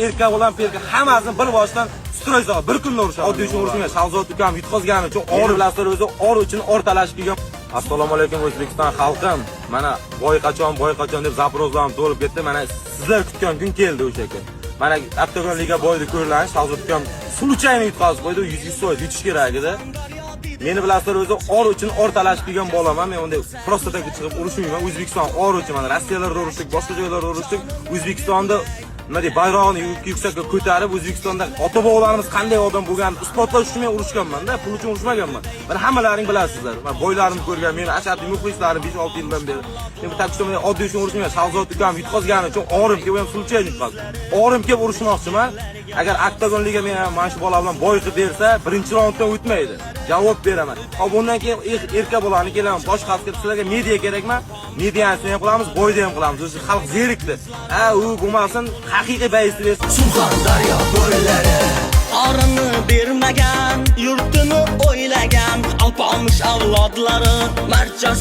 Erkak bilan perka hammasini bir boshdan stroy solib bir kunda urishadi. Oddiy uchun urishmaydi. Shahzod ukam yutqazgani uchun or bilasizlar o'zi or uchun or talashib kelgan. Assalomu alaykum O'zbekiston xalqim. Mana boy qachon deb zaprozlarni to'lib ketdi. Mana sizlar kutgan kun keldi o'sha kun. Mana Oktagon Liga boyida ko'rilgan Shahzod ukam suluchayni yutqazib qo'ydi. 100% yutish kerak edi. Meni bilasizlar o'zi or uchun or talashib kelgan bolaman. Men unday prosta taka chiqib urishmayman. O'zbekiston or uchun mana Rossiyalarda urushdik, boshqa joylarda urushdik. O'zbekistonda nima deb bayrog'ini yuksakka ko'tarib O'zbekistonda ota-bobolarimiz qanday odam bo'lganini isbotlash uchun men urushganman-da, pul uchun urushmaganman. Mana hammalaring bilasizlar. Men boylarimni ko'rgan, meni ashaddiy muxlislarim 5-6 yildan beri. Men bu takishda oddiy uchun urushmayman. Shahzod ukam yutqazgani uchun orim kelib ham sulchay yutqazdi. Orim kelib urushmoqchiman. Agar Oktagon Liga men mana shu bola bilan boy qilib bersa, birinchi raunddan o'tmaydi. Javob beraman. Hop bundan keyin erkak bolani kelaman. Boshqa xalqga sizlarga media kerakmi? Mediasini ham qilamiz, boyda ham qilamiz. O'sha xalq zerikdi. U bo'lmasin, haqiqiy bayisni bersin. Surxondaryo bo'ylari orini bermagan, yurtini o'ylagan Alpomish avlodlari barchasi